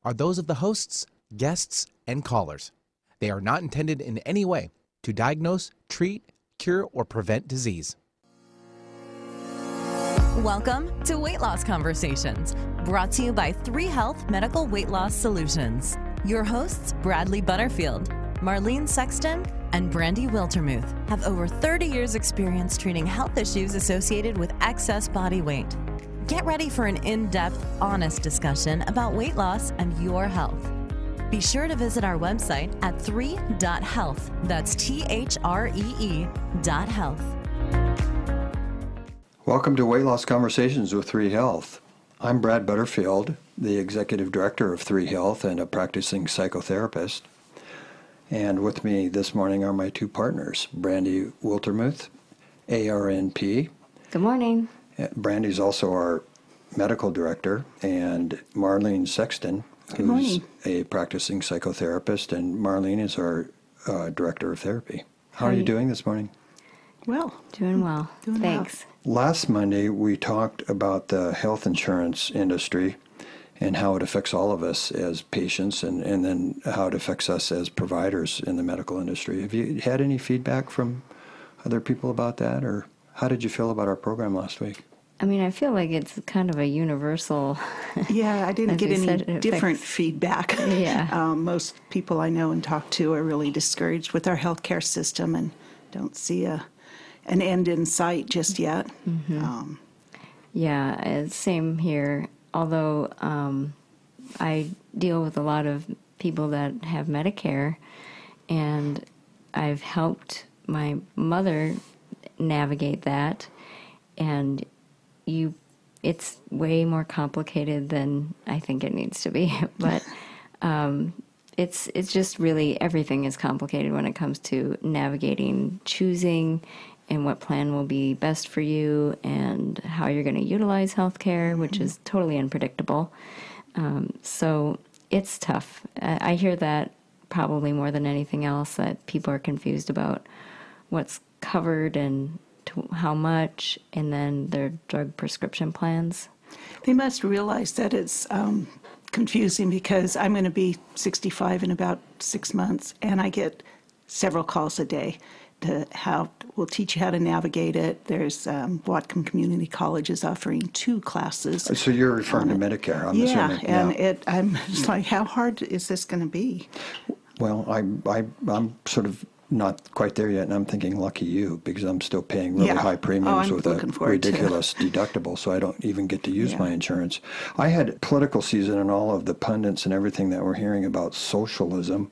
are those of the hosts, guests, and callers. They are not intended in any way to diagnose, treat, cure, or prevent disease. Welcome to Weight Loss Conversations, brought to you by 3 Health Medical Weight Loss Solutions. Your hosts, Bradley Butterfield, Marlene Sexton, and Brandy Wiltermuth, have over 30 years' experience treating health issues associated with excess body weight. Get ready for an in-depth, honest discussion about weight loss and your health. Be sure to visit our website at 3.health. That's THREE.health. Welcome to Weight Loss Conversations with 3 Health. I'm Brad Butterfield, the Executive Director of 3 Health and a practicing psychotherapist. And with me this morning are my 2 partners, Brandy Wiltermuth, ARNP. Good morning. Brandy's also our medical director, and Marlene Sexton, who's a practicing psychotherapist, and Marlene is our director of therapy. How are you doing this morning? Well. Doing well. Thanks. Well. Last Monday, we talked about the health insurance industry and how it affects all of us as patients and then how it affects us as providers in the medical industry. Have you had any feedback from other people about that, or how did you feel about our program last week? I mean, I feel like it's kind of a universal... Yeah, I didn't get any different feedback. Yeah. Most people I know and talk to are really discouraged with our healthcare system and don't see an end in sight just yet. Mm-hmm. Yeah, same here. Although I deal with a lot of people that have Medicare, and I've helped my mother navigate that, and it's way more complicated than I think it needs to be. But it's just really, everything is complicated when it comes to navigating, choosing, and what plan will be best for you, and how you're going to utilize healthcare, which is totally unpredictable. So it's tough. I hear that probably more than anything else, that people are confused about what's covered and how much, and then their drug prescription plans. They must realize that it's confusing, because I'm going to be 65 in about 6 months, and I get several calls a day to we'll teach you how to navigate it. There's Whatcom Community College is offering 2 classes. So you're referring to Medicare, I'm assuming. And I'm just like, how hard is this going to be? Well, I'm sort of not quite there yet, and I'm thinking, lucky you, because I'm still paying really high premiums with a ridiculous deductible, so I don't even get to use my insurance. I had political season, and all of the pundits and everything that we're hearing about socialism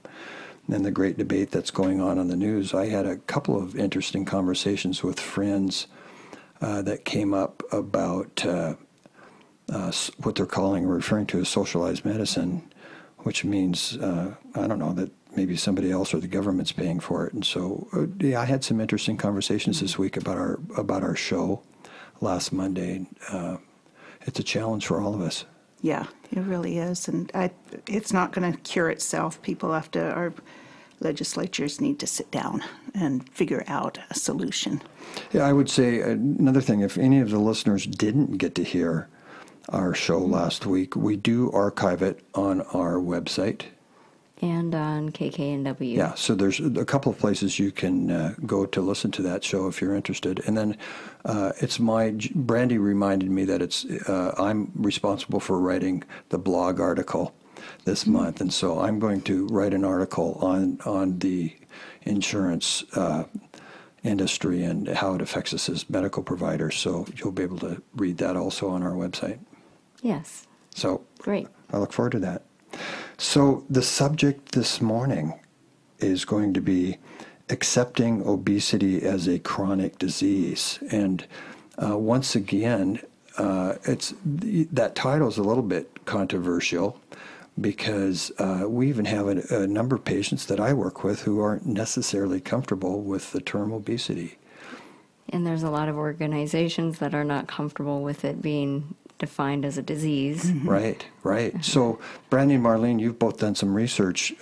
and the great debate that's going on the news. I had a couple of interesting conversations with friends that came up about what they're referring to as socialized medicine, which means, I don't know, that maybe somebody else or the government's paying for it. And so, I had some interesting conversations this week about our show last Monday. It's a challenge for all of us. Yeah, it really is. And it's not going to cure itself. Our legislatures need to sit down and figure out a solution. Yeah, I would say another thing, if any of the listeners didn't get to hear our show last week, we do archive it on our website. And on KKNW. Yeah, so there's a couple of places you can go to listen to that show if you're interested. And then Brandy reminded me that I'm responsible for writing the blog article this month. And so I'm going to write an article on the insurance industry and how it affects us as medical providers. So you'll be able to read that also on our website. Yes. So great. I look forward to that. So the subject this morning is going to be accepting obesity as a chronic disease. And once again, that title is a little bit controversial, because we even have a number of patients that I work with who aren't necessarily comfortable with the term obesity. And there's a lot of organizations that are not comfortable with it being defined as a disease. Mm-hmm. Right. So, Brandy and Marlene, you've both done some research.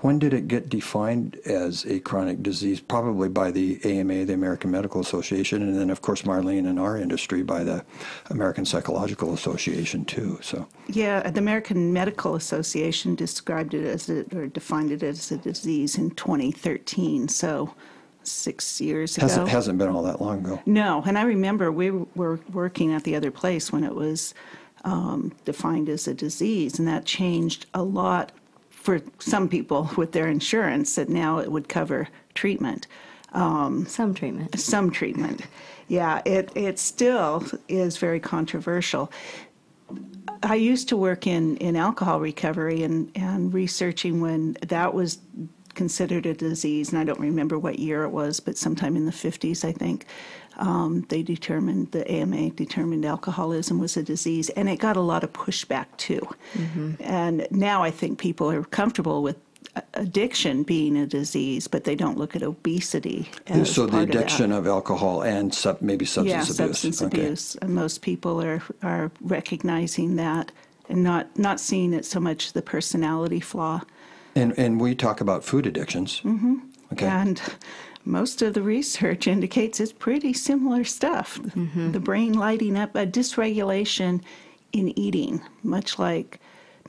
When did it get defined as a chronic disease? Probably by the AMA, the American Medical Association, and then, of course, Marlene, in our industry, by the American Psychological Association, too. So, yeah, the American Medical Association described it or defined it as a disease in 2013. So, 6 years ago. Hasn't been all that long ago. No, and I remember we were working at the other place when it was defined as a disease, and that changed a lot for some people with their insurance, that now it would cover treatment. Some treatment. Some treatment. Yeah, it still is very controversial. I used to work in alcohol recovery and researching when that was considered a disease, and I don't remember what year it was, but sometime in the 50s, I think, the AMA determined alcoholism was a disease, and it got a lot of pushback too. Mm-hmm. And now I think people are comfortable with addiction being a disease, but they don't look at obesity as so part the addiction of alcohol and maybe substance abuse. Substance abuse. And most people are recognizing that and not seeing it so much the personality flaw. And we talk about food addictions. Mm-hmm. Okay. And most of the research indicates it's pretty similar stuff. Mm-hmm. The brain lighting up, a dysregulation in eating, much like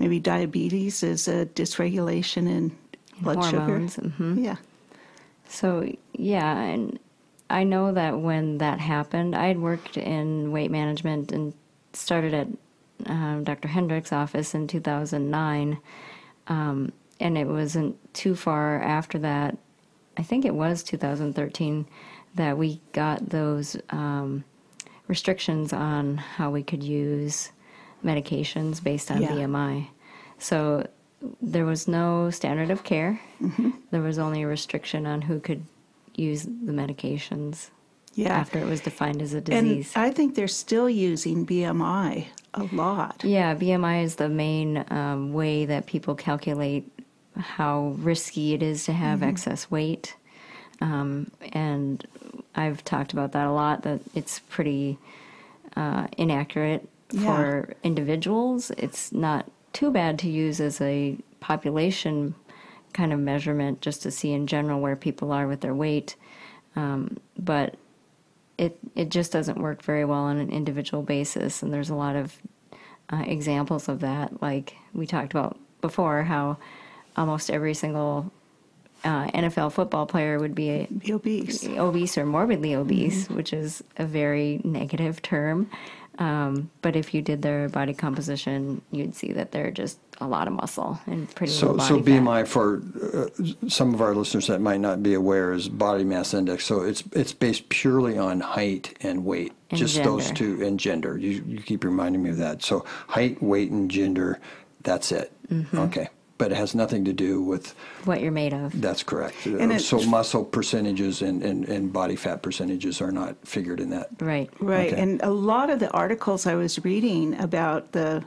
maybe diabetes is a dysregulation in blood hormones. sugar. Mm-hmm. Yeah. So, yeah, and I know that when that happened, I had worked in weight management and started at Dr. Hendrick's office in 2009. And it wasn't too far after that, I think it was 2013, that we got those restrictions on how we could use medications based on BMI. So there was no standard of care. Mm-hmm. There was only a restriction on who could use the medications after it was defined as a disease. And I think they're still using BMI a lot. Yeah, BMI is the main way that people calculate how risky it is to have excess weight. And I've talked about that a lot, that it's pretty inaccurate for individuals. It's not too bad to use as a population kind of measurement just to see in general where people are with their weight. But it just doesn't work very well on an individual basis. And there's a lot of examples of that. Like we talked about before, how almost every single NFL football player would be obese or morbidly obese, which is a very negative term. But if you did their body composition, you'd see that they're just a lot of muscle and pretty low body So BMI fat. for some of our listeners that might not be aware is body mass index. So it's based purely on height and weight, and just gender. Those two, and gender. You keep reminding me of that. So height, weight, and gender, that's it. Mm-hmm. Okay. But it has nothing to do with what you're made of. That's correct. So muscle percentages and body fat percentages are not figured in that. Right. Okay. And a lot of the articles I was reading about the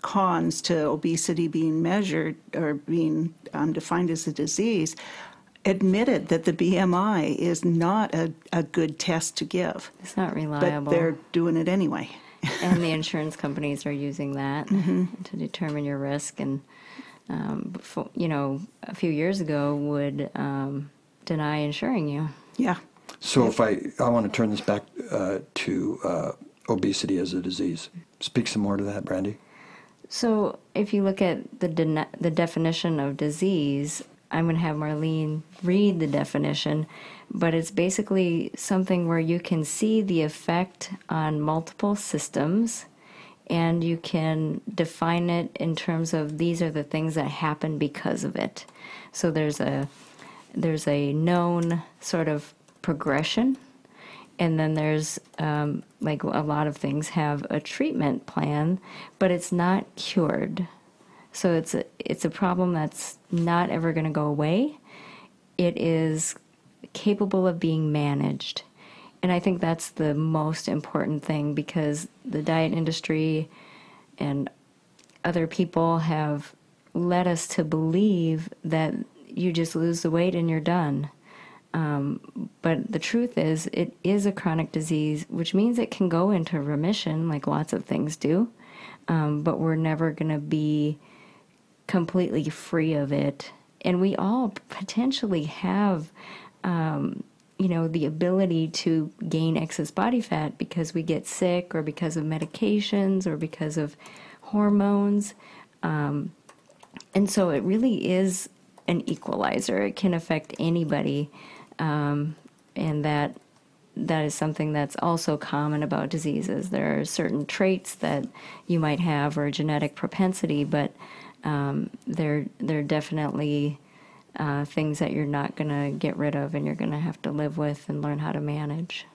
cons to obesity being measured or being defined as a disease admitted that the BMI is not a good test to give. It's not reliable. But they're doing it anyway. And the insurance companies are using that to determine your risk. And a few years ago would deny insuring you. Yeah. So if I want to turn this back to obesity as a disease. Speak some more to that, Brandy. So if you look at the definition of disease, I'm going to have Marlene read the definition, but it's basically something where you can see the effect on multiple systems, and you can define it in terms of these are the things that happen because of it. So there's a known sort of progression, and then there's like a lot of things have a treatment plan, but it's not cured. So it's a problem that's not ever going to go away. It is capable of being managed. And I think that's the most important thing, because the diet industry and other people have led us to believe that you just lose the weight and you're done. But the truth is, it is a chronic disease, which means it can go into remission, like lots of things do. But we're never going to be completely free of it. And we all potentially have, the ability to gain excess body fat because we get sick or because of medications or because of hormones. And so it really is an equalizer. It can affect anybody. And that is something that's also common about diseases. There are certain traits that you might have or a genetic propensity, but they're definitely things that you're not going to get rid of and you're going to have to live with and learn how to manage.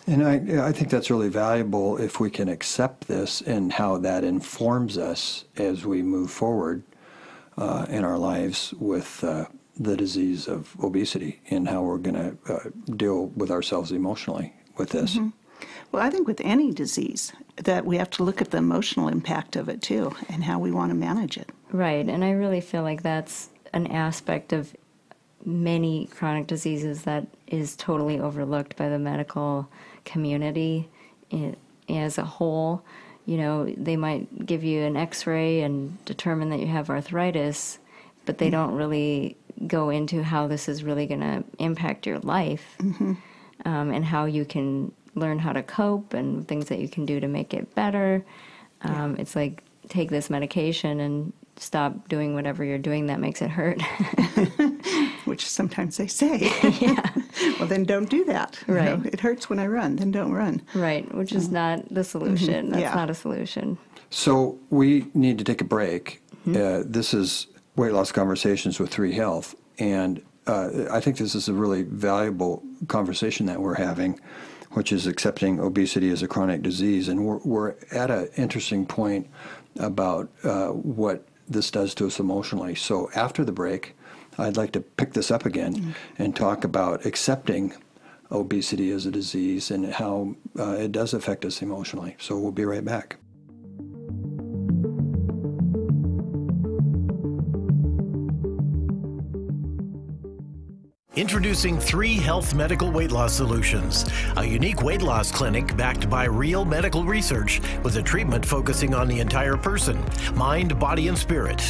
And I think that's really valuable if we can accept this and how that informs us as we move forward in our lives with the disease of obesity and how we're going to deal with ourselves emotionally with this. Mm-hmm. Well, I think with any disease that we have to look at the emotional impact of it too and how we want to manage it. Right, and I really feel like that's an aspect of many chronic diseases that is totally overlooked by the medical community as a whole. They might give you an x-ray and determine that you have arthritis, but they don't really go into how this is really going to impact your life, and how you can learn how to cope and things that you can do to make it better. It's like, take this medication and stop doing whatever you're doing that makes it hurt. Which sometimes they say. Yeah. Well, then don't do that. Right. It hurts when I run, then don't run. Right, which is not the solution. That's not a solution. So we need to take a break. This is Weight Loss Conversations with 3 Health, and I think this is a really valuable conversation that we're having, which is accepting obesity as a chronic disease. And we're at an interesting point about what this does to us emotionally. So after the break, I'd like to pick this up again and talk about accepting obesity as a disease and how it does affect us emotionally. So we'll be right back. Introducing 3 Health Medical Weight Loss Solutions, a unique weight loss clinic backed by real medical research with a treatment focusing on the entire person, mind, body, and spirit.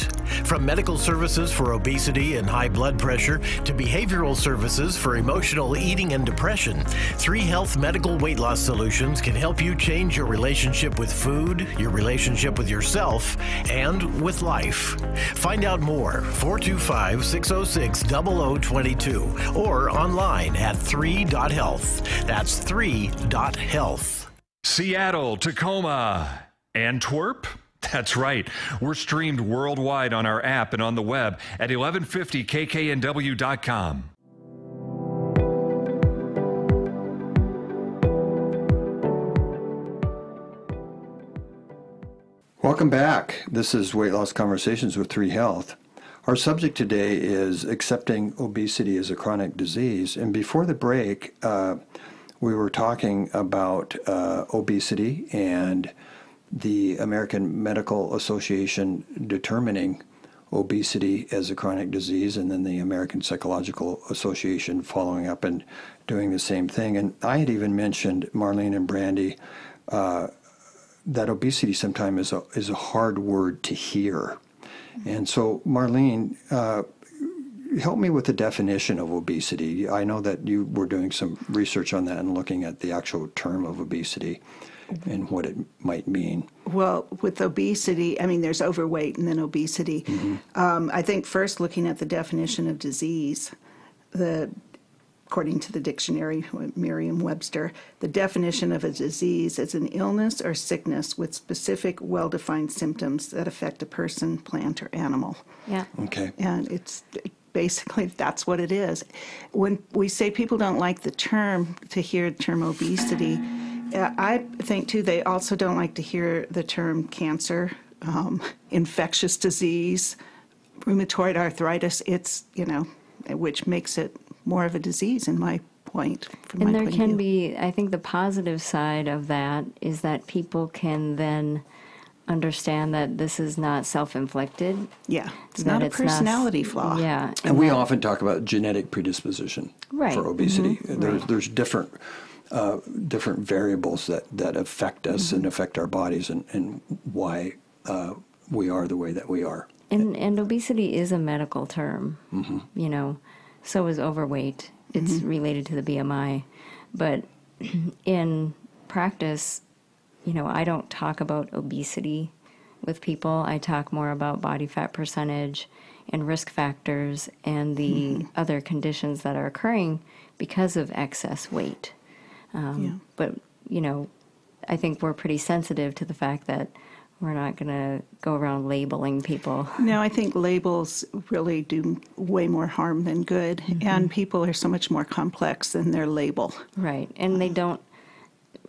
From medical services for obesity and high blood pressure to behavioral services for emotional eating and depression, 3 Health Medical Weight Loss Solutions can help you change your relationship with food, your relationship with yourself, and with life. Find out more, 425-606-0022. Or online at 3.health. That's 3.health. Seattle, Tacoma, Antwerp. That's right. We're streamed worldwide on our app and on the web at 1150kknw.com. Welcome back. This is Weight Loss Conversations with 3 Health. Our subject today is accepting obesity as a chronic disease. And before the break, we were talking about obesity and the American Medical Association determining obesity as a chronic disease, and then the American Psychological Association following up and doing the same thing. And I had even mentioned, Marlene and Brandy, that obesity sometimes is a hard word to hear. And so, Marlene, help me with the definition of obesity. I know that you were doing some research on that and looking at the actual term of obesity and what it might mean. Well, with obesity, I mean, there's overweight and then obesity. I think first looking at the definition of disease, according to the dictionary, Merriam-Webster, the definition of a disease is an illness or sickness with specific, well-defined symptoms that affect a person, plant, or animal. Yeah. Okay. And it's basically, that's what it is. When we say people don't like the term, to hear the term obesity, I think, too, they also don't like to hear the term cancer, infectious disease, rheumatoid arthritis. It's, which makes it more of a disease in my point. And there can be, I think the positive side of that is that people can then understand that this is not self-inflicted. Yeah, it's not a personality flaw. Yeah. And we often talk about genetic predisposition for obesity. There's different variables that affect us and affect our bodies and why we are the way that we are. And obesity is a medical term, you know, so is overweight. It's related to the BMI. But in practice, you know, I don't talk about obesity with people. I talk more about body fat percentage and risk factors and the other conditions that are occurring because of excess weight. But, you know, I think we're pretty sensitive to the fact that we're not going to go around labeling people. No, I think labels really do way more harm than good, and people are so much more complex than their label. Right, and they don't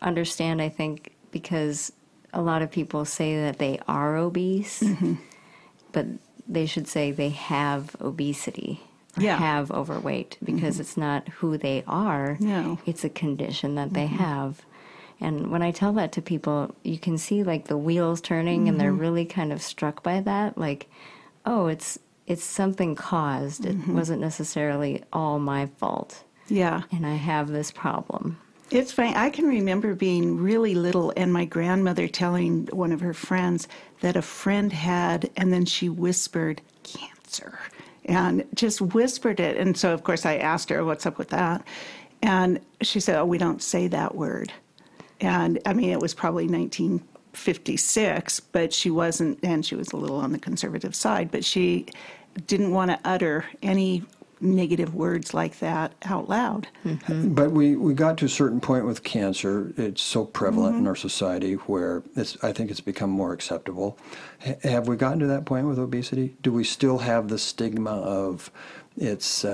understand, I think, because a lot of people say that they are obese, but they should say they have obesity or have overweight, because it's not who they are. No. It's a condition that they have. And when I tell that to people, you can see like the wheels turning and they're really kind of struck by that. Like, oh, it's something caused. It wasn't necessarily all my fault. Yeah. And I have this problem. It's funny. I can remember being really little and my grandmother telling one of her friends that a friend had, and then she whispered, cancer, and just whispered it. And so, of course, I asked her, what's up with that? And she said, oh, we don't say that word. And, I mean, it was probably 1956, but she wasn't, and she was a little on the conservative side, but she didn't want to utter any negative words like that out loud. But we got to a certain point with cancer. It's so prevalent in our society where I think it's become more acceptable. Have we gotten to that point with obesity? Do we still have the stigma of it's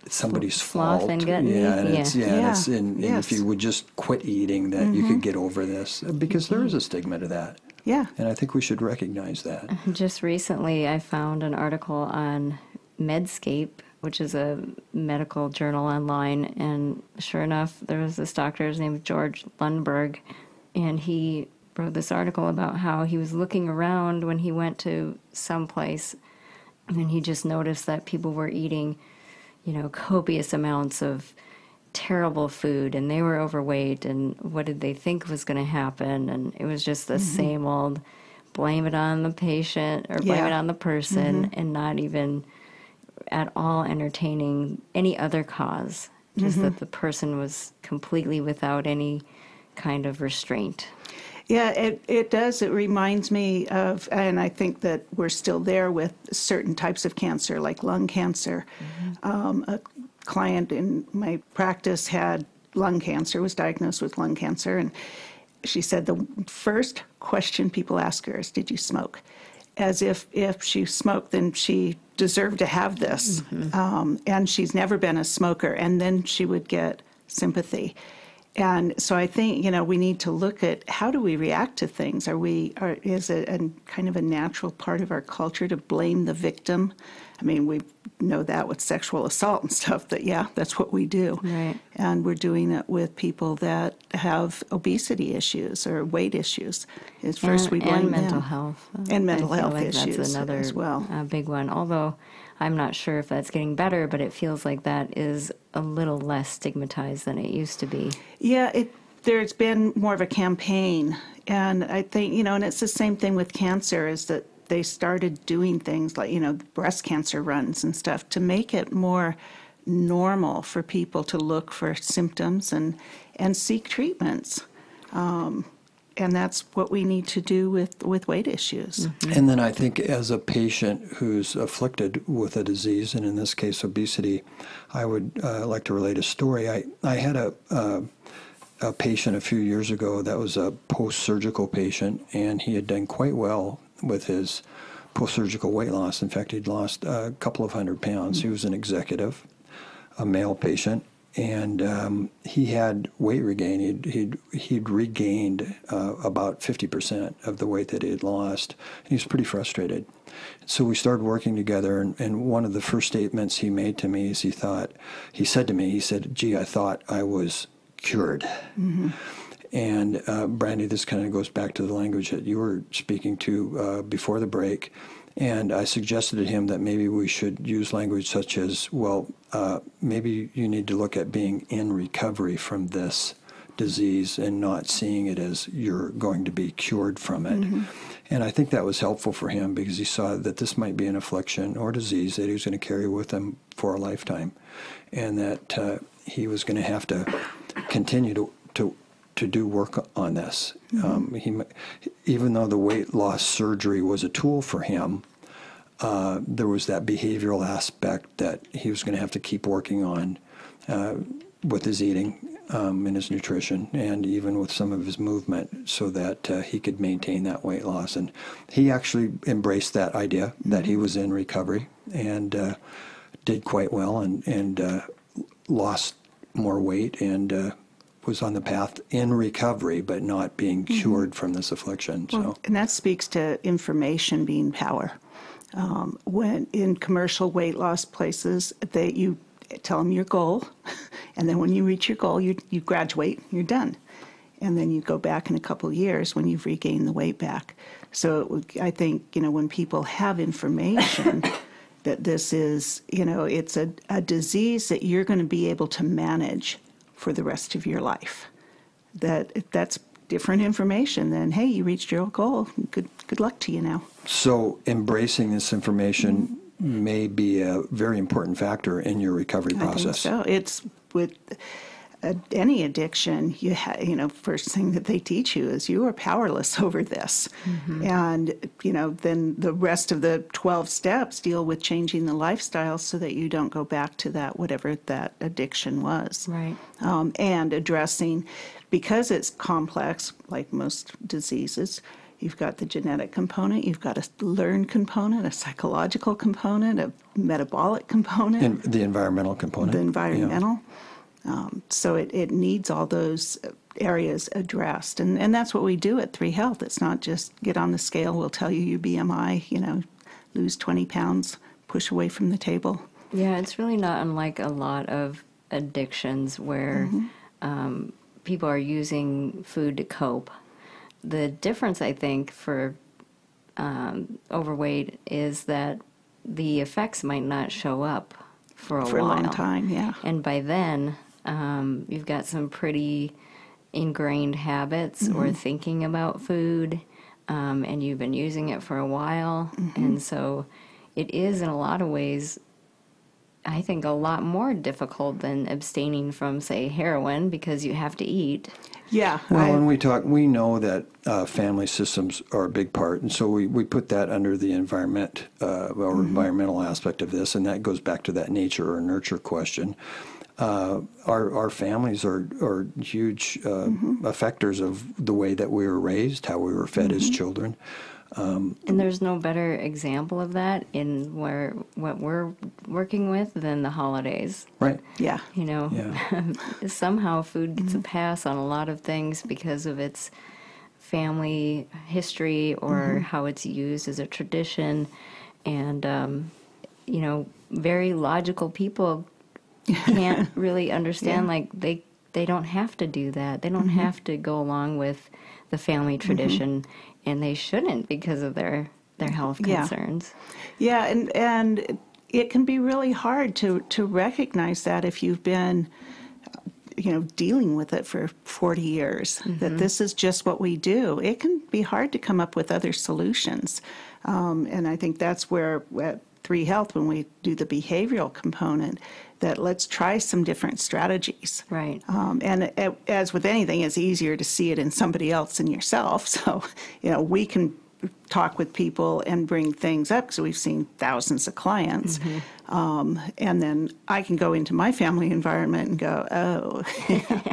somebody's fault? And gut meat. And if you would just quit eating, that you could get over this, because there is a stigma to that. Yeah. And I think we should recognize that. Just recently, I found an article on Medscape, which is a medical journal online, and sure enough, there was this doctor, his name is George Lundberg, and he wrote this article about how he was looking around when he went to some place, and he just noticed that people were eating, you know, copious amounts of terrible food, and they were overweight, and what did they think was going to happen? And it was just the same old blame it on the patient or blame it on the person, and not even at all entertaining any other cause, just that the person was completely without any kind of restraint. Yeah, it does. It reminds me of, and I think that we're still there with certain types of cancer, like lung cancer. A client in my practice had lung cancer, was diagnosed with lung cancer, and she said the first question people ask her is, did you smoke? As if she smoked, then she deserved to have this. And she's never been a smoker, and then she would get sympathy. And so I think, you know, we need to look at how do we react to things? Is it a kind of a natural part of our culture to blame the victim? I mean, we know that with sexual assault and stuff, that, that's what we do. Right. And we're doing it with people that have obesity issues or weight issues. First we blame and mental them. health. And mental health like issues that's another as well. Big one. Although I'm not sure if that's getting better, but it feels like that is a little less stigmatized than it used to be. Yeah, there's been more of a campaign. And I think, you know, and it's the same thing with cancer, is that they started doing things like, you know, breast cancer runs and stuff to make it more normal for people to look for symptoms and seek treatments. And that's what we need to do with weight issues. And then I think as a patient who's afflicted with a disease, and in this case obesity, I would like to relate a story. I had a patient a few years ago that was a post-surgical patient, and he had done quite well with his post-surgical weight loss. In fact, he'd lost a couple of 100 pounds. He was an executive, a male patient, and he had weight regain. He'd regained about 50% of the weight that he had lost. And he was pretty frustrated. So we started working together, and one of the first statements he made to me is he said, gee, I thought I was cured. And Brandy, this kind of goes back to the language that you were speaking to before the break. And I suggested to him that maybe we should use language such as, well, maybe you need to look at being in recovery from this disease and not seeing it as you're going to be cured from it. Mm-hmm. And I think that was helpful for him because he saw that this might be an affliction or disease that he was going to carry with him for a lifetime, and that he was going to have to continue to do work on this. Mm-hmm. Even though the weight loss surgery was a tool for him, there was that behavioral aspect that he was going to have to keep working on with his eating and his nutrition, and even with some of his movement, so that he could maintain that weight loss. And he actually embraced that idea that he was in recovery and did quite well and lost more weight and was on the path in recovery, but not being cured from this affliction. Well, and that speaks to information being power. When in commercial weight loss places, you tell them your goal, and then when you reach your goal, you graduate, you're done. And then you go back in a couple of years when you've regained the weight back. So I think, when people have information that this is, it's a disease that you're going to be able to manage for the rest of your life, that's different information than, hey, you reached your goal, good luck to you now. So embracing this information may be a very important factor in your recovery process. I think so. It's with any addiction, first thing that they teach you is you are powerless over this. Mm-hmm. And, then the rest of the 12 steps deal with changing the lifestyle so that you don't go back to that, whatever that addiction was. Right. And addressing, because it's complex, like most diseases, you've got the genetic component, you've got a learned component, a psychological component, a metabolic component. And the environmental component. The environmental. Yeah. So it needs all those areas addressed. And that's what we do at 3 Health. It's not just get on the scale, we'll tell you your BMI, lose 20 pounds, push away from the table. Yeah, it's really not unlike a lot of addictions where people are using food to cope. The difference, I think, for overweight is that the effects might not show up for a long time, yeah. And by then, you've got some pretty ingrained habits or thinking about food, and you've been using it for a while. And so it is, in a lot of ways, I think, a lot more difficult than abstaining from, say, heroin, because you have to eat. Yeah. Well, when we know that family systems are a big part, and so we put that under the environment or environmental aspect of this, and that goes back to that nature or nurture question. Our families are huge effectors of the way that we were raised, how we were fed as children. And there's no better example of that in what we're working with than the holidays. Right. Yeah. Somehow food gets a pass on a lot of things because of its family history or how it's used as a tradition. And, very logical people can't really understand, like, they don't have to do that. They don't have to go along with the family tradition. And they shouldn't because of their health concerns. Yeah, and it can be really hard to recognize that if you've been, dealing with it for 40 years, that this is just what we do. It can be hard to come up with other solutions. And I think that's where at 3 Health, when we do the behavioral component, that let's try some different strategies. Right. And as with anything, it's easier to see it in somebody else than yourself. So, we can talk with people and bring things up because we've seen thousands of clients. And then I can go into my family environment and go, oh,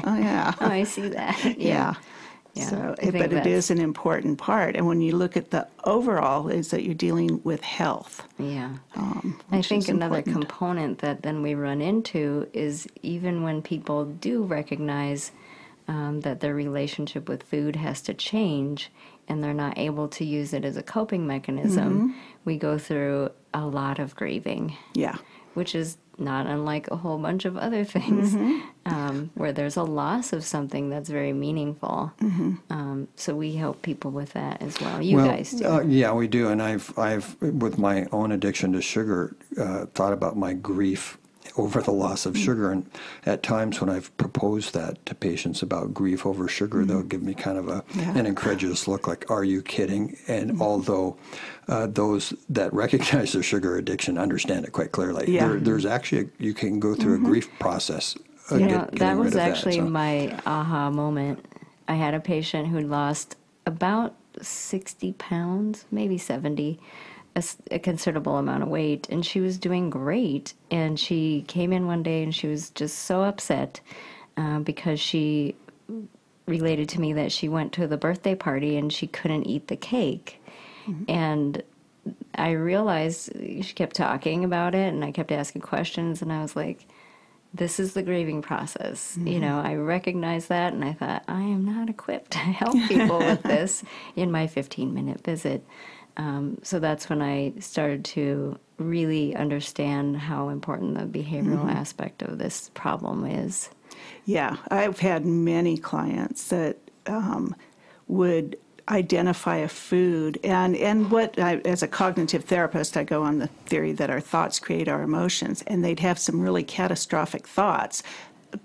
oh yeah. Oh, I see that. Yeah. So, but it is an important part. And when you look at the overall, is that you're dealing with health. Yeah. I think another component that then we run into is even when people do recognize that their relationship with food has to change and they're not able to use it as a coping mechanism, we go through a lot of grieving. Yeah. which is not unlike a whole bunch of other things, where there's a loss of something that's very meaningful. So we help people with that as well. You guys do. Yeah, we do. And I've with my own addiction to sugar, thought about my grief over the loss of sugar. And at times when I've proposed that to patients about grief over sugar, they'll give me kind of an incredulous look like, are you kidding? And although those that recognize their sugar addiction understand it quite clearly, there's actually, you can go through a grief process. That was actually my aha moment. I had a patient who'd lost about 60 pounds, maybe 70, a considerable amount of weight, and she was doing great. And she came in one day and she was just so upset because she related to me that she went to the birthday party and she couldn't eat the cake. And I realized she kept talking about it, and I kept asking questions, and I was like, this is the grieving process. You know, I recognized that, and I thought, I am not equipped to help people with this in my 15-minute visit. So that's when I started to really understand how important the behavioral aspect of this problem is. Yeah, I've had many clients that would identify a food, and what as a cognitive therapist, I go on the theory that our thoughts create our emotions, and they'd have some really catastrophic thoughts,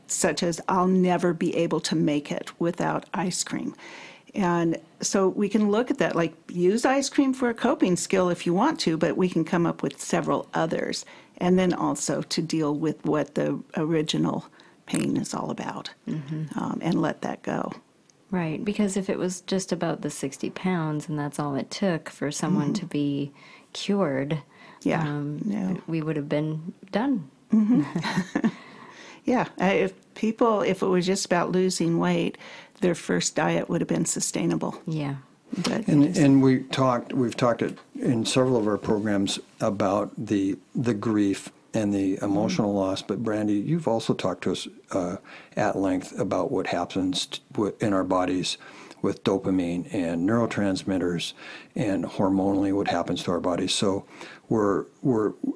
such as, I'll never be able to make it without ice cream. And so we can look at that, like use ice cream for a coping skill if you want to, but we can come up with several others. And then also to deal with what the original pain is all about, and let that go. Right, because if it was just about the 60 pounds and that's all it took for someone to be cured, we would have been done. Yeah, if it was just about losing weight, their first diet would have been sustainable. Yeah. But and we've talked in several of our programs about the grief and the emotional loss. But Brandy, you've also talked to us at length about what happens in our bodies with dopamine and neurotransmitters, and hormonally what happens to our bodies. So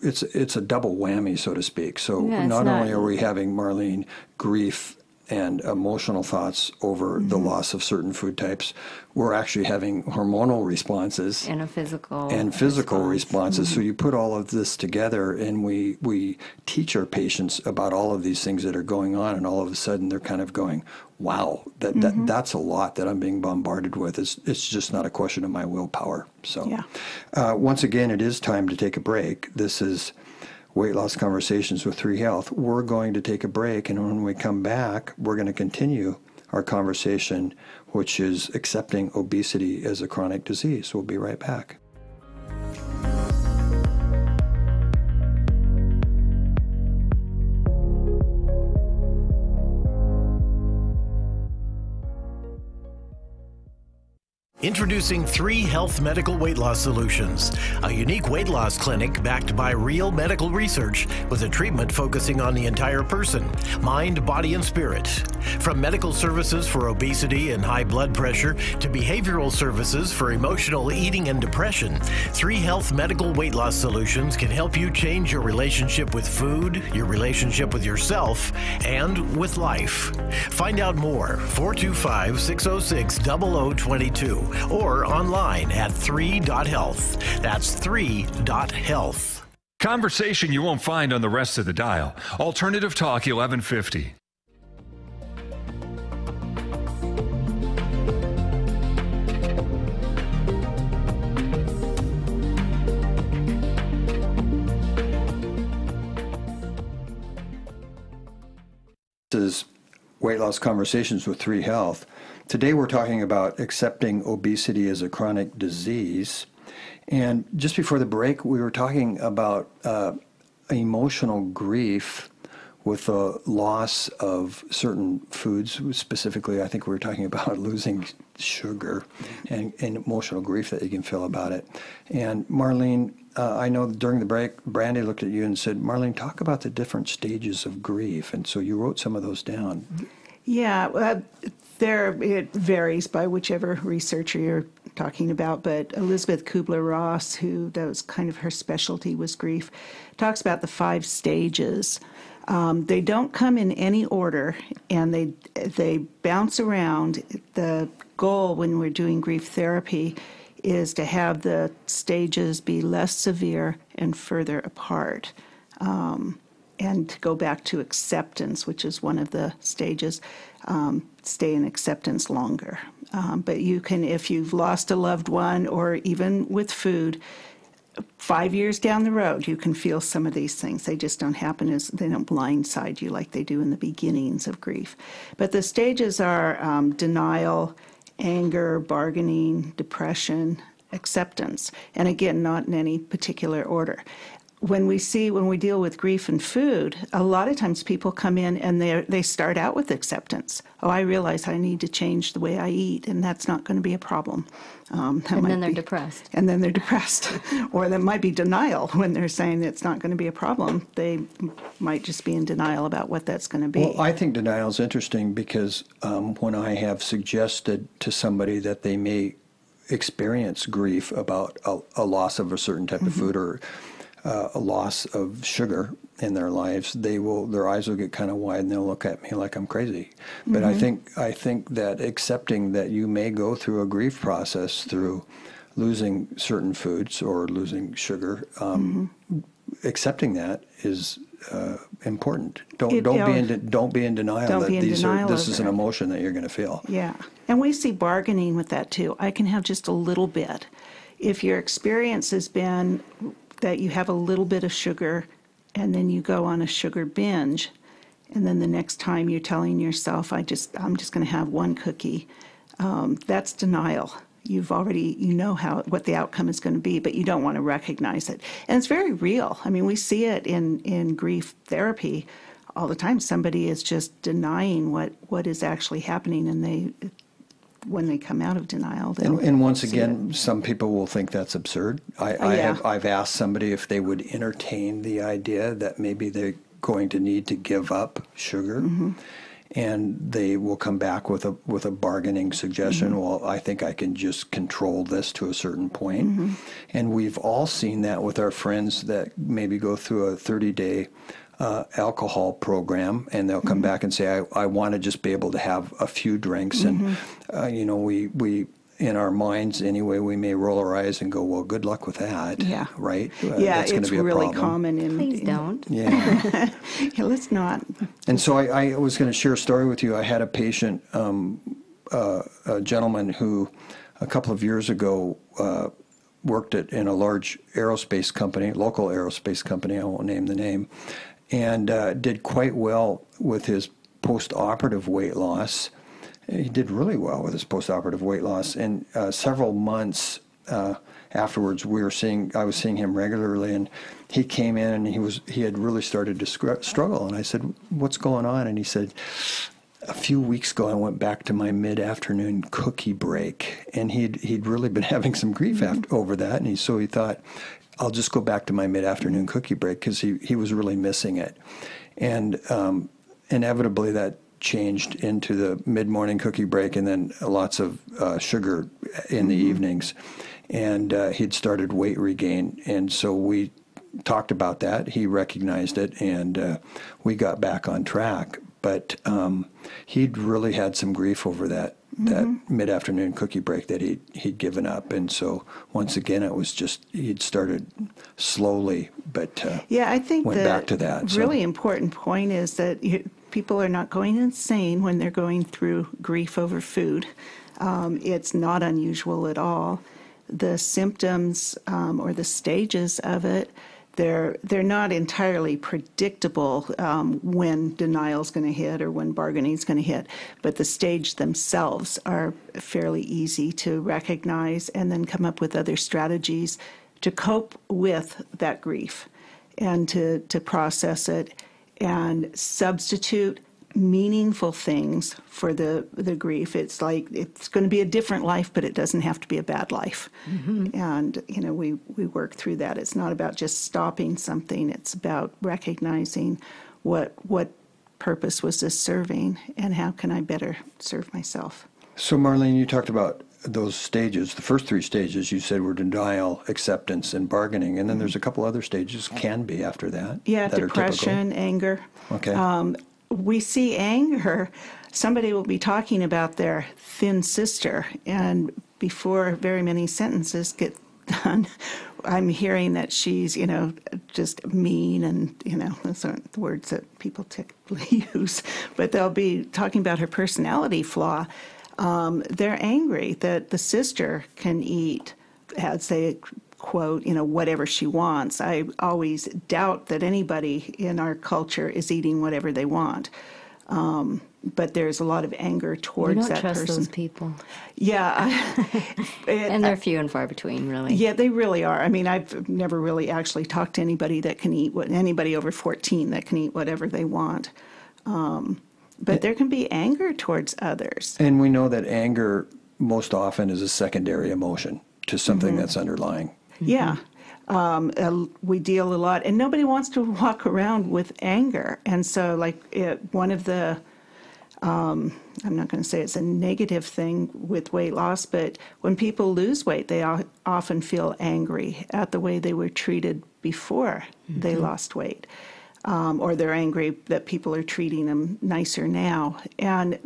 it's a double whammy, so to speak. So not only are we having, Marlene, grief and emotional thoughts over the loss of certain food types, we're actually having hormonal responses and physical responses. So you put all of this together, and we teach our patients about all of these things that are going on, and all of a sudden they're kind of going, wow, that's a lot that I'm being bombarded with. It's just not a question of my willpower. So once again, it is time to take a break. This is Weight Loss Conversations with 3 Health. We're going to take a break, and when we come back, we're going to continue our conversation, which is accepting obesity as a chronic disease. We'll be right back. Introducing 3 Health Medical Weight Loss Solutions, a unique weight loss clinic backed by real medical research with a treatment focusing on the entire person, mind, body, and spirit. From medical services for obesity and high blood pressure to behavioral services for emotional eating and depression, 3 Health Medical Weight Loss Solutions can help you change your relationship with food, your relationship with yourself, and with life. Find out more, 425-606-0022. Or online at 3.health. That's 3.health. Conversation you won't find on the rest of the dial. Alternative Talk 1150. This is Weight Loss Conversations with 3 Health. Today we're talking about accepting obesity as a chronic disease. And just before the break, we were talking about emotional grief with the loss of certain foods. Specifically, I think we were talking about losing sugar and emotional grief that you can feel about it. And Marlene, I know during the break, Brandy looked at you and said, Marlene, talk about the different stages of grief. And so you wrote some of those down. Yeah, it varies by whichever researcher you're talking about, but Elizabeth Kubler-Ross, that was kind of her specialty was grief, talks about the 5 stages. They don't come in any order, and they bounce around. The goal when we're doing grief therapy is to have the stages be less severe and further apart. And to go back to acceptance, which is one of the stages, stay in acceptance longer. But you can, if you've lost a loved one, or even with food, 5 years down the road, you can feel some of these things. They just don't happen they don't blindside you like they do in the beginnings of grief. But the stages are denial, anger, bargaining, depression, acceptance. And again, not in any particular order. When we deal with grief and food, a lot of times people come in and they start out with acceptance. Oh, I realize I need to change the way I eat, and that's not going to be a problem. And then they're depressed. And then they're depressed. Or there might be denial when they're saying it's not going to be a problem. They might just be in denial about what that's going to be. Well, I think denial is interesting because when I have suggested to somebody that they may experience grief about a loss of a certain type of food or a loss of sugar in their lives, their eyes will get kind of wide and they'll look at me like I'm crazy. But I think that accepting that you may go through a grief process through losing certain foods or losing sugar, accepting that is important. Don't be in denial that this is an emotion that you're going to feel. Yeah, and we see bargaining with that too. I can have just a little bit. If your experience has been that you have a little bit of sugar and then you go on a sugar binge, and then the next time you're telling yourself, I'm just going to have one cookie, that's denial. You know what the outcome is going to be, but you don't want to recognize it. And it's very real. I mean, we see it in grief therapy all the time. Somebody is just denying what is actually happening, and when they come out of denial. And once again, some people will think that's absurd. I've asked somebody if they would entertain the idea that maybe they're going to need to give up sugar, and they will come back with a bargaining suggestion. Well, I think I can just control this to a certain point. And we've all seen that with our friends that maybe go through a 30-day alcohol program, and they'll come back and say, I want to just be able to have a few drinks. And, we in our minds anyway, we may roll our eyes and go, well, good luck with that. Yeah. Right? That's it's be really common. Please don't. Yeah. Let's not. And so I was going to share a story with you. I had a patient, a gentleman who a couple of years ago worked in a large aerospace company, local aerospace company, I won't name the name, and did quite well with his post-operative weight loss. He did really well with his post-operative weight loss. And several months afterwards, I was seeing him regularly, and he came in and he had really started to struggle. And I said, "What's going on?" And he said, "A few weeks ago, I went back to my mid-afternoon cookie break," and he'd really been having some grief over that. And so he thought, I'll just go back to my mid-afternoon cookie break, because he was really missing it. And inevitably that changed into the mid-morning cookie break, and then lots of sugar in the evenings. And he'd started weight regain. And so we talked about that. He recognized it, and we got back on track. But he'd really had some grief over that mid-afternoon cookie break that he'd given up. And so once again, it was just he'd started slowly, but I think went back to that. Really important point is that people are not going insane when they're going through grief over food. It's not unusual at all. The symptoms or the stages of it, they're not entirely predictable when denial is going to hit or when bargaining is going to hit, but the stage themselves are fairly easy to recognize and then come up with other strategies to cope with that grief and to process it and substitute meaningful things for the grief. It's like it's going to be a different life, but it doesn't have to be a bad life. And we work through that. It's not about just stopping something. It's about recognizing what purpose was this serving, and how can I better serve myself. So Marlene, you talked about those stages, the first 3 stages, you said were denial, acceptance, and bargaining. And then there's a couple other stages, can be after that. Yeah, that depression, anger. Okay. We see anger. Somebody will be talking about their thin sister, and before very many sentences get done, I'm hearing that she's, just mean, and, those aren't the words that people typically use, but they'll be talking about her personality flaw. They're angry that the sister can eat, as they quote, whatever she wants. I always doubt that anybody in our culture is eating whatever they want. But there's a lot of anger towards that person. You don't trust those people. Yeah. And they're few and far between, really. Yeah, they really are. I mean, I've never really actually talked to anybody that can eat, anybody over 14 that can eat whatever they want. But there can be anger towards others. And we know that anger most often is a secondary emotion to something that's underlying. Yeah. We deal a lot, and nobody wants to walk around with anger. And so, one of the, I'm not going to say it's a negative thing with weight loss, but when people lose weight, they often feel angry at the way they were treated before they lost weight. Or they're angry that people are treating them nicer now. And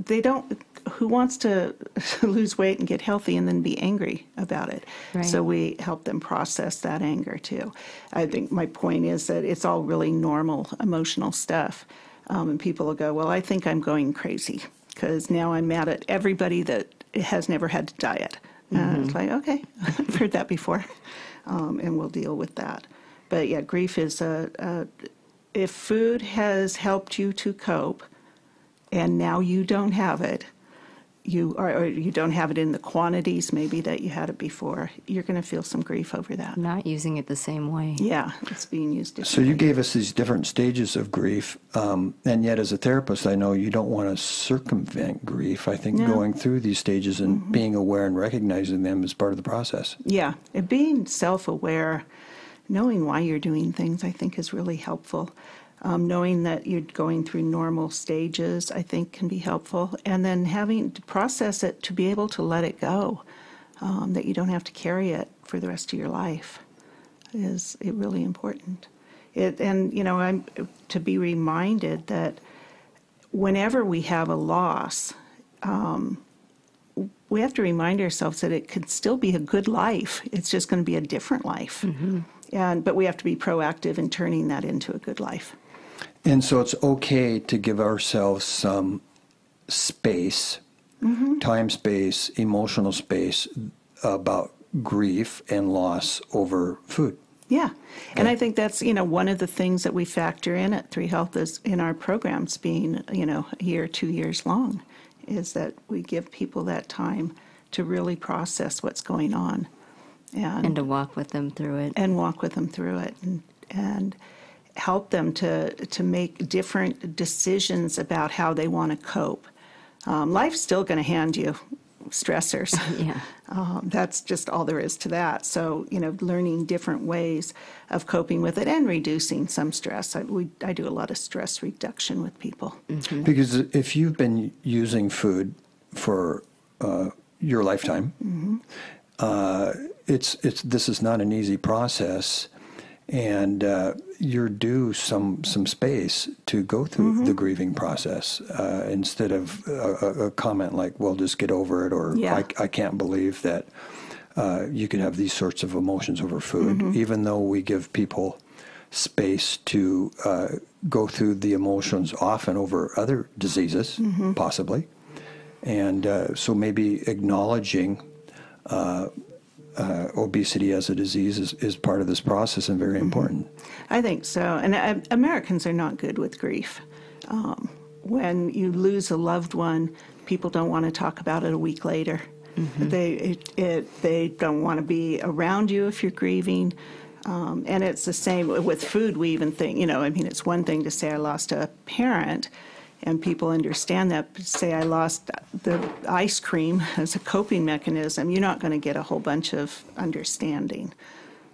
who wants to lose weight and get healthy and then be angry about it? Right. So we help them process that anger too. I think my point is that it's all really normal emotional stuff. And people will go, well, I think I'm going crazy because now I'm mad at everybody that has never had to diet. And it's like, okay, I've heard that before. And we'll deal with that. But yeah, grief is if food has helped you to cope and now you don't have it, or you don't have it in the quantities maybe that you had it before, you're going to feel some grief over that. Not using it the same way. Yeah, it's being used differently. So you gave us these different stages of grief, and yet as a therapist, I know you don't want to circumvent grief. I think going through these stages and being aware and recognizing them is part of the process. Yeah, and being self-aware, knowing why you're doing things, I think is really helpful. Knowing that you're going through normal stages, I think, can be helpful. And then having to process it to be able to let it go, that you don't have to carry it for the rest of your life, is really important. I'm to be reminded that whenever we have a loss, we have to remind ourselves that it could still be a good life. It's just going to be a different life. But we have to be proactive in turning that into a good life. And so it's okay to give ourselves some space, time space, emotional space about grief and loss over food. Yeah. Okay. And I think that's, one of the things that we factor in at 3 Health is in our programs being, a year, 2 years long, is that we give people that time to really process what's going on. And to walk with them through it. And help them to make different decisions about how they want to cope. Life's still going to hand you stressors. Yeah. That's just all there is to that. So, learning different ways of coping with it and reducing some stress. I do a lot of stress reduction with people. Because if you've been using food for your lifetime, this is not an easy process, and you're due some space to go through the grieving process instead of a comment like, well, just get over it, or I can't believe that you could have these sorts of emotions over food, even though we give people space to go through the emotions often over other diseases, possibly. And so maybe acknowledging obesity as a disease is part of this process and very important. I think so. And Americans are not good with grief. When you lose a loved one, people don't want to talk about it a week later. They don't want to be around you if you're grieving. And it's the same with food. We even think, it's one thing to say I lost a parent, and people understand that. But say I lost the ice cream as a coping mechanism, you're not going to get a whole bunch of understanding.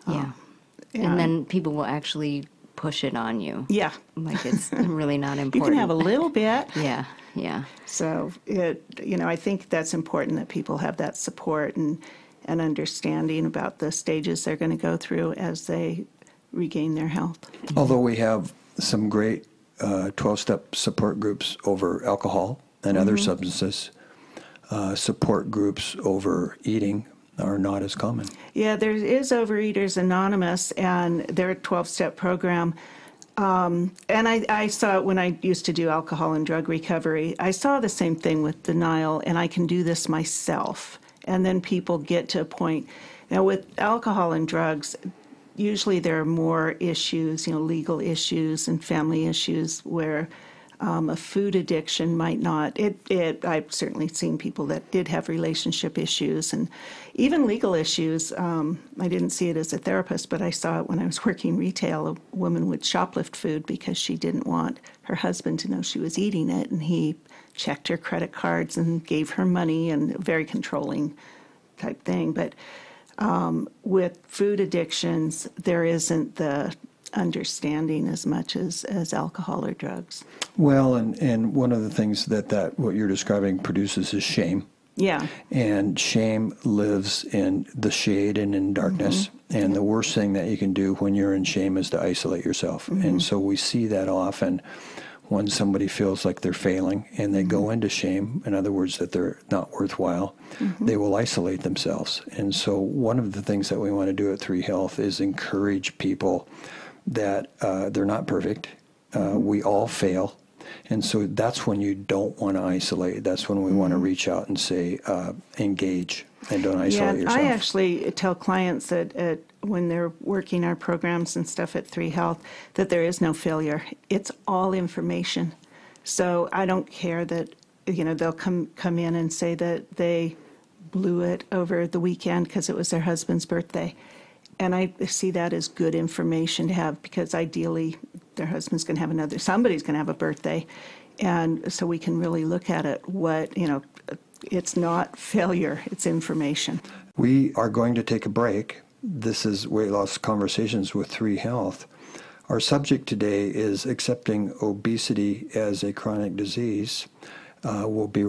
And then people will actually push it on you. Yeah. Like it's really not important. You can have a little bit. Yeah, yeah. So, I think that's important that people have that support and understanding about the stages they're going to go through as they regain their health. Although we have some great 12-step support groups over alcohol and other substances, support groups over eating are not as common. Yeah, there is Overeaters Anonymous, and they're a 12-step program. And I saw it when I used to do alcohol and drug recovery. I saw the same thing with denial, and I can do this myself. And then people get to a point. Now, with alcohol and drugs, usually there are more issues, legal issues and family issues where a food addiction might not. I've certainly seen people that did have relationship issues and even legal issues. I didn't see it as a therapist, but I saw it when I was working retail. A woman would shoplift food because she didn't want her husband to know she was eating it, and he checked her credit cards and gave her money, and a very controlling type thing. But with food addictions, there isn't the understanding as much as alcohol or drugs. Well, and one of the things that what you're describing produces is shame. Yeah. And shame lives in the shade and in darkness. And the worst thing that you can do when you're in shame is to isolate yourself. And so we see that often when somebody feels like they're failing and they go into shame, in other words, that they're not worthwhile, they will isolate themselves. And so one of the things that we want to do at 3 Health is encourage people that they're not perfect. We all fail. And so that's when you don't want to isolate. That's when we want to reach out and say, engage, and don't isolate yourself. I actually tell clients that when they're working our programs and stuff at 3 Health, that there is no failure. It's all information. So I don't care that, they'll come in and say that they blew it over the weekend because it was their husband's birthday. And I see that as good information to have, because ideally their husband's going to have somebody's going to have a birthday. And so we can really look at it, it's not failure, it's information. We are going to take a break. This is Weight Loss Conversations with 3 Health. Our subject today is accepting obesity as a chronic disease. We'll be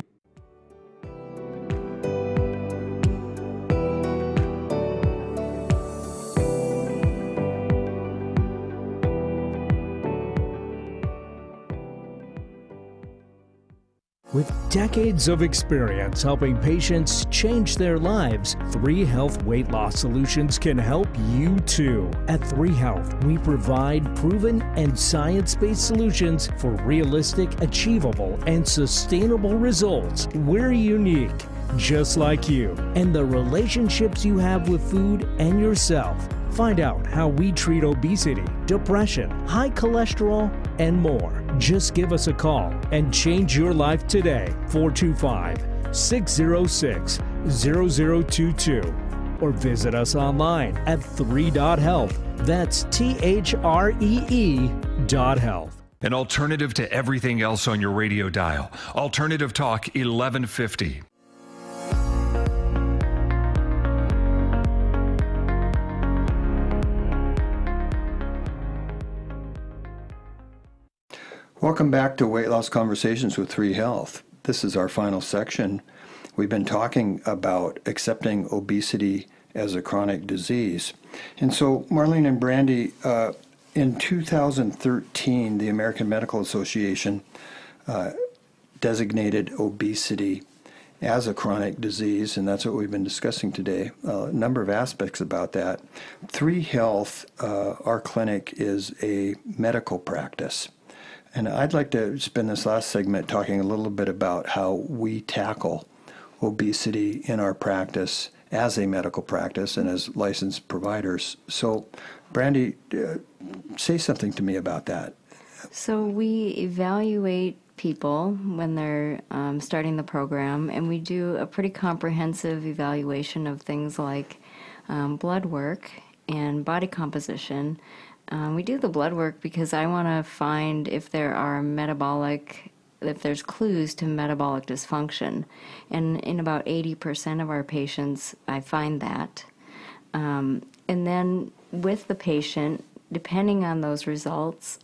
With decades of experience helping patients change their lives, 3 Health Weight Loss Solutions can help you too. At 3 Health, we provide proven and science-based solutions for realistic, achievable, and sustainable results. We're unique, just like you, and the relationships you have with food and yourself. Find out how we treat obesity, depression, high cholesterol, and more. Just give us a call and change your life today. 425-606-0022. Or visit us online at 3.health. That's THREE.health. An alternative to everything else on your radio dial. Alternative Talk 1150. Welcome back to Weight Loss Conversations with 3 Health. This is our final section. We've been talking about accepting obesity as a chronic disease. And so, Marlene and Brandy, in 2013, the American Medical Association designated obesity as a chronic disease, and that's what we've been discussing today. A number of aspects about that. 3 Health, our clinic, is a medical practice. And I'd like to spend this last segment talking a little bit about how we tackle obesity in our practice as a medical practice and as licensed providers. So, Brandy, say something to me about that. So we evaluate people when they're starting the program, and we do a pretty comprehensive evaluation of things like blood work and body composition. We do the blood work because I want to find if there's clues to metabolic dysfunction. And in about 80% of our patients, I find that. And then with the patient, depending on those results,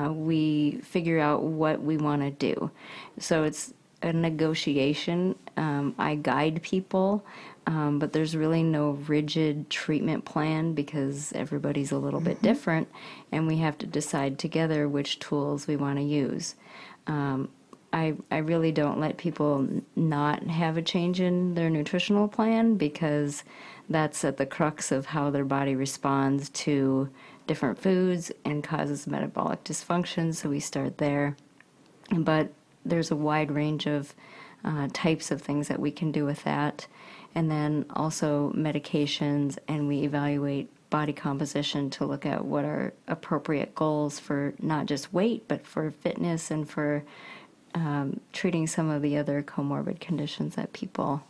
we figure out what we want to do. So it's a negotiation. I guide people, but there's really no rigid treatment plan because everybody's a little bit different, and we have to decide together which tools we want to use. I really don't let people not have a change in their nutritional plan because that's at the crux of how their body responds to different foods and causes metabolic dysfunction, so we start there. But there's a wide range of types of things that we can do with that. And then also medications, and we evaluate body composition to look at what are appropriate goals for not just weight, but for fitness and for treating some of the other comorbid conditions that people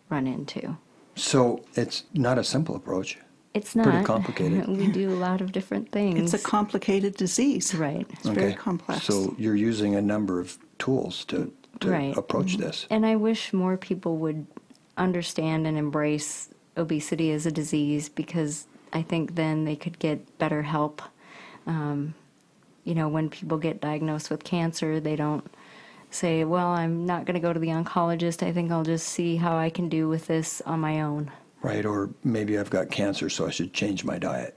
run into. So it's not a simple approach. It's not. Pretty complicated. We do a lot of different things. It's a complicated disease. Right. It's very complex. So you're using a number of tools to approach this. And I wish more people would understand and embrace obesity as a disease, because I think then they could get better help. When people get diagnosed with cancer, they don't say, well, I'm not going to go to the oncologist. I think I'll just see how I can do with this on my own. Right, or maybe I've got cancer, so I should change my diet,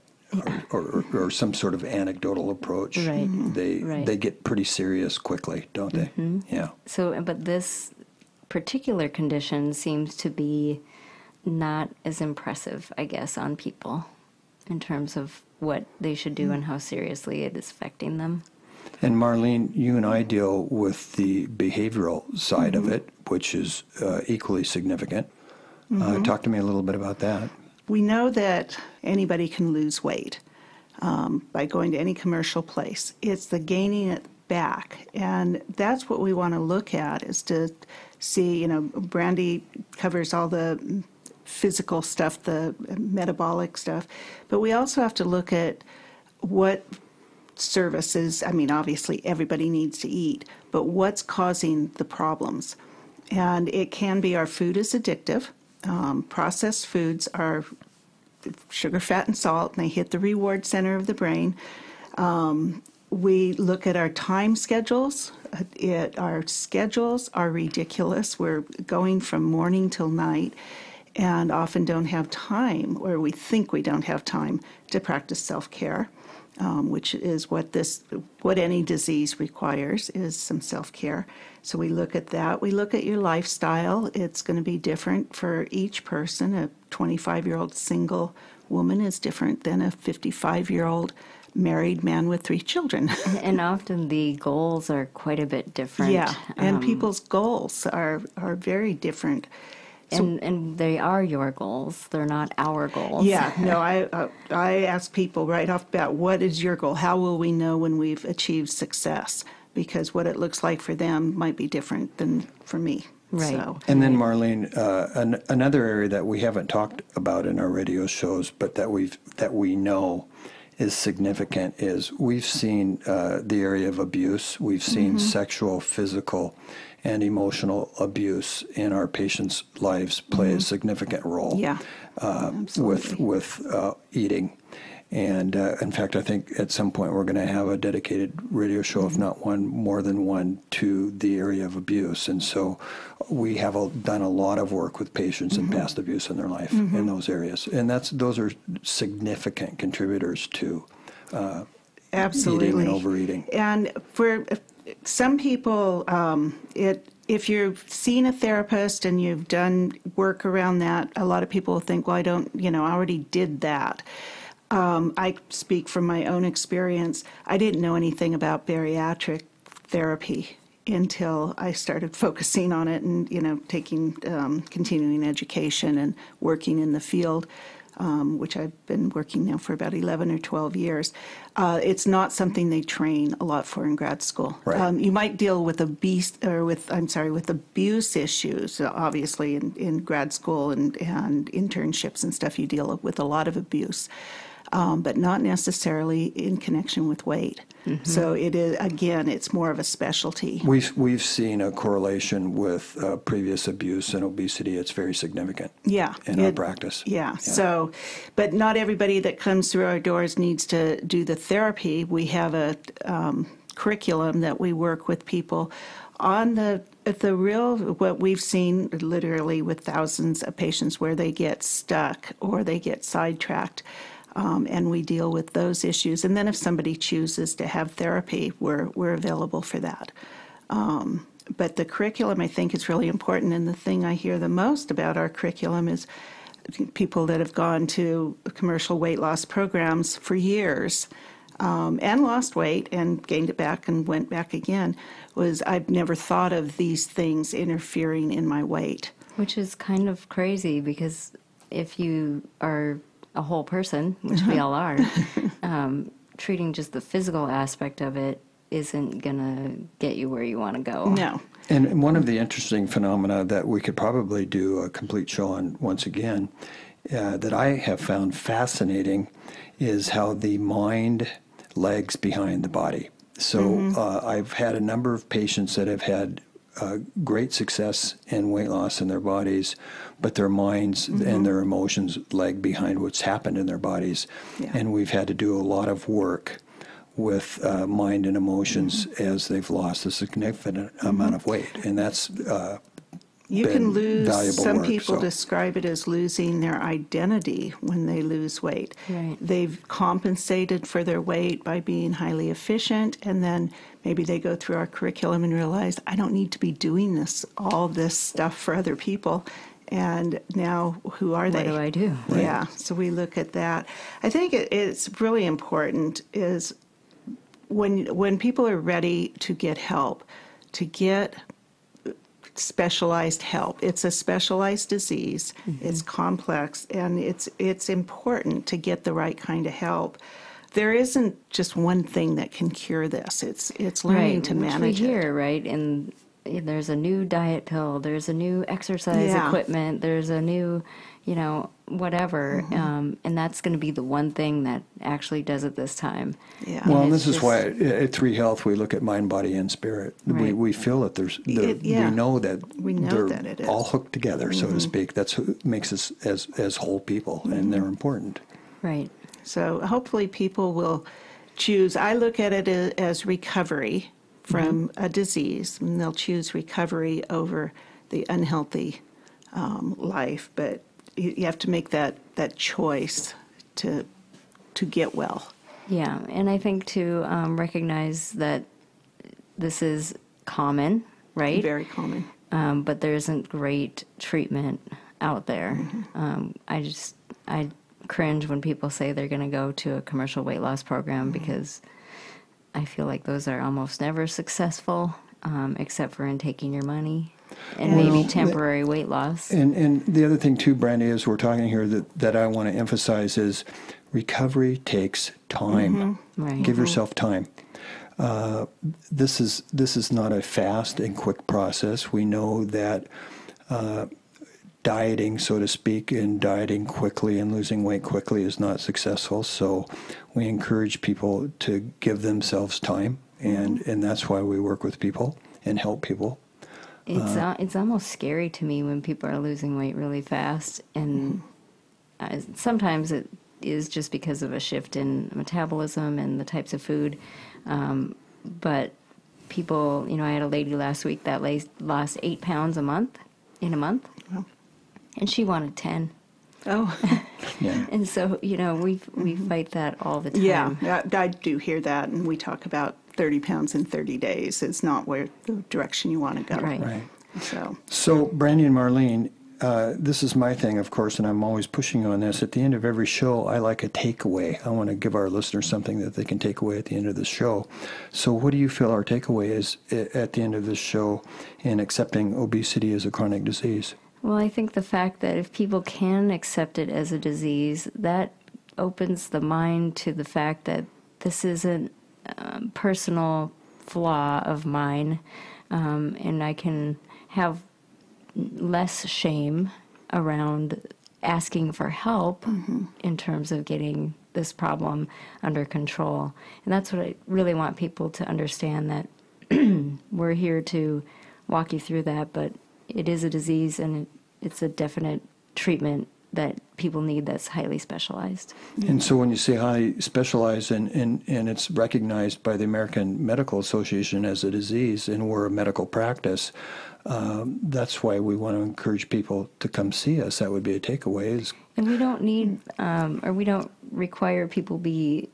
or some sort of anecdotal approach. Right. They get pretty serious quickly, don't they? Mm-hmm. Yeah. So, but this particular condition seems to be not as impressive, I guess, on people in terms of what they should do and how seriously it is affecting them. And Marlene, you and I deal with the behavioral side of it, which is equally significant. Talk to me a little bit about that. We know that anybody can lose weight by going to any commercial place. It's the gaining it back. And that's what we want to look at, is to see, Brandy covers all the physical stuff, the metabolic stuff. But we also have to look at what services, obviously everybody needs to eat, but what's causing the problems. And it can be our food is addictive. Processed foods are sugar, fat, and salt, and they hit the reward center of the brain. We look at our time schedules. Our schedules are ridiculous. We're going from morning till night and often don't have time, or we think we don't have time, to practice self-care, which is what any disease requires, is some self-care. So we look at that. We look at your lifestyle. It's going to be different for each person. A 25-year-old single woman is different than a 55-year-old married man with 3 children. And often the goals are quite a bit different. Yeah, and people's goals are very different. And they are your goals. They're not our goals. Yeah, no, I ask people right off the bat, what is your goal? How will we know when we've achieved success? Because what it looks like for them might be different than for me. Right. So. And then, Marlene, another area that we haven't talked about in our radio shows, but that we know is significant, is we've seen the area of abuse. We've seen sexual, physical, and emotional abuse in our patients' lives play a significant role. Yeah, with eating. And in fact, I think at some point we're going to have a dedicated radio show, if not one, more than one, to the area of abuse. And so we have done a lot of work with patients in past abuse in their life in those areas. And those are significant contributors to absolutely eating and overeating. And for some people, if you've seen a therapist and you've done work around that, a lot of people think, well, I already did that. I speak from my own experience. I didn't know anything about bariatric therapy until I started focusing on it and, taking continuing education and working in the field, which I've been working now for about 11 or 12 years. It's not something they train a lot for in grad school. Right. You might deal with abuse issues, obviously, in grad school and internships and stuff. You deal with a lot of abuse. but not necessarily in connection with weight. Mm-hmm. So it is, again, it's more of a specialty. We've seen a correlation with previous abuse and obesity. It's very significant. Yeah, in our practice. Yeah. So, but not everybody that comes through our doors needs to do the therapy. We have a curriculum that we work with people on the real, what we've seen literally with thousands of patients where they get stuck or they get sidetracked. And we deal with those issues. And then if somebody chooses to have therapy, we're available for that. But the curriculum, I think, is really important. And the thing I hear the most about our curriculum is people that have gone to commercial weight loss programs for years and lost weight and gained it back and went back again, was I've never thought of these things interfering in my weight. Which is kind of crazy, because if you are a whole person, which we all are, treating just the physical aspect of it isn't going to get you where you want to go. No. And one of the interesting phenomena that we could probably do a complete show on once again, that I have found fascinating, is how the mind lags behind the body. So I've had a number of patients that have had great success in weight loss in their bodies, but their minds and their emotions lag behind what's happened in their bodies. Yeah. And we've had to do a lot of work with mind and emotions as they've lost a significant amount of weight. And that's you can lose, some work, people describe it as losing their identity when they lose weight. Right. They've compensated for their weight by being highly efficient, and then maybe they go through our curriculum and realize, I don't need to be doing all this stuff for other people. And now, who are they? What do I do? Right. Yeah, so we look at that. I think it's really important is when people are ready to get help, to get specialized help. It's a specialized disease. It's complex, and it's important to get the right kind of help. There isn't just one thing that can cure this. It's learning to manage it. We hear, right? And there's a new diet pill. There's a new exercise equipment. There's a new, whatever. And that's going to be the one thing that actually does it this time. Yeah. Well, and this is why at 3 Health we look at mind, body, and spirit. Right. We feel that we know that that it is all hooked together, so to speak. That's what makes us as whole people, and they're important. Right. So hopefully people will choose. I look at it as recovery from a disease, and they'll choose recovery over the unhealthy life. But you have to make that choice to get well. Yeah, and I think to recognize that this is common, right? Very common. But there isn't great treatment out there. I cringe when people say they're going to go to a commercial weight loss program because I feel like those are almost never successful, except for in taking your money and maybe temporary weight loss. And the other thing too, Brandy, is we're talking here that I want to emphasize is recovery takes time. Right. Give yourself time. This is not a fast and quick process. We know that dieting, so to speak, and dieting quickly and losing weight quickly is not successful. So we encourage people to give themselves time, and that's why we work with people and help people. It's almost scary to me when people are losing weight really fast, and sometimes it is just because of a shift in metabolism and the types of food. But people, I had a lady last week that lost 8 pounds in a month. Wow. And she wanted 10. Oh. Yeah. And so, we fight that all the time. Yeah, I do hear that, and we talk about 30 pounds in 30 days. It's not the direction you want to go. Right. So Brandy and Marlene, this is my thing, of course, and I'm always pushing on this. At the end of every show, I like a takeaway. I want to give our listeners something that they can take away at the end of the show. So what do you feel our takeaway is at the end of this show in accepting obesity as a chronic disease? Well, I think the fact that if people can accept it as a disease, that opens the mind to the fact that this isn't a personal flaw of mine, and I can have less shame around asking for help in terms of getting this problem under control. And that's what I really want people to understand, that we're here to walk you through that, but it is a disease and it's a definite treatment that people need that's highly specialized. And so when you say highly specialized and it's recognized by the American Medical Association as a disease and we're a medical practice, that's why we want to encourage people to come see us. That would be a takeaway. And we don't need, or we don't require people be,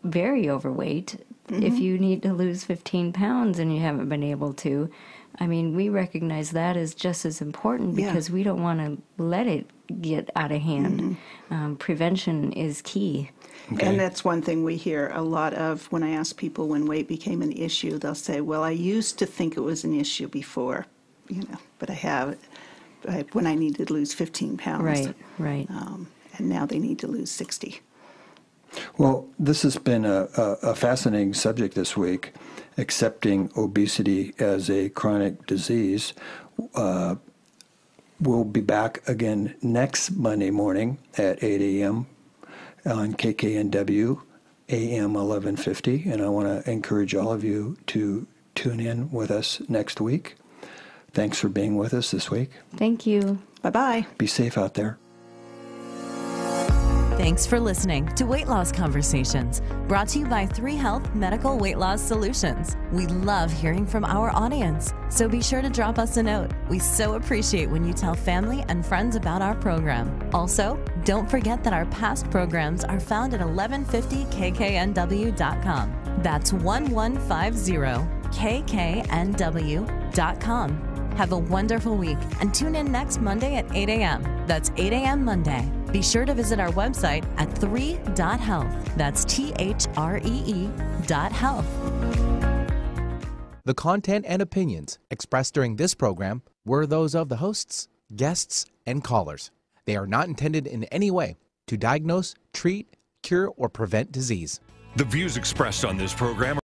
very overweight. Mm-hmm. If you need to lose 15 pounds and you haven't been able to, I mean, we recognize that as just as important because we don't want to let it get out of hand. Mm-hmm. Prevention is key. Okay. And that's one thing we hear a lot of when I ask people when weight became an issue. They'll say, well, I used to think it was an issue before, but I have when I needed to lose 15 pounds. Right. And now they need to lose 60. Well, this has been a fascinating subject this week, accepting obesity as a chronic disease. We'll be back again next Monday morning at 8 a.m. on KKNW, AM 1150, and I want to encourage all of you to tune in with us next week. Thanks for being with us this week. Thank you. Bye-bye. Be safe out there. Thanks for listening to Weight Loss Conversations, brought to you by 3 Health Medical Weight Loss Solutions. We love hearing from our audience, so be sure to drop us a note. We so appreciate when you tell family and friends about our program. Also, don't forget that our past programs are found at 1150kknw.com. That's 1150kknw.com. Have a wonderful week and tune in next Monday at 8 a.m. That's 8 a.m. Monday. Be sure to visit our website at 3.health. That's THREE.health. The content and opinions expressed during this program were those of the hosts, guests, and callers. They are not intended in any way to diagnose, treat, cure, or prevent disease. The views expressed on this program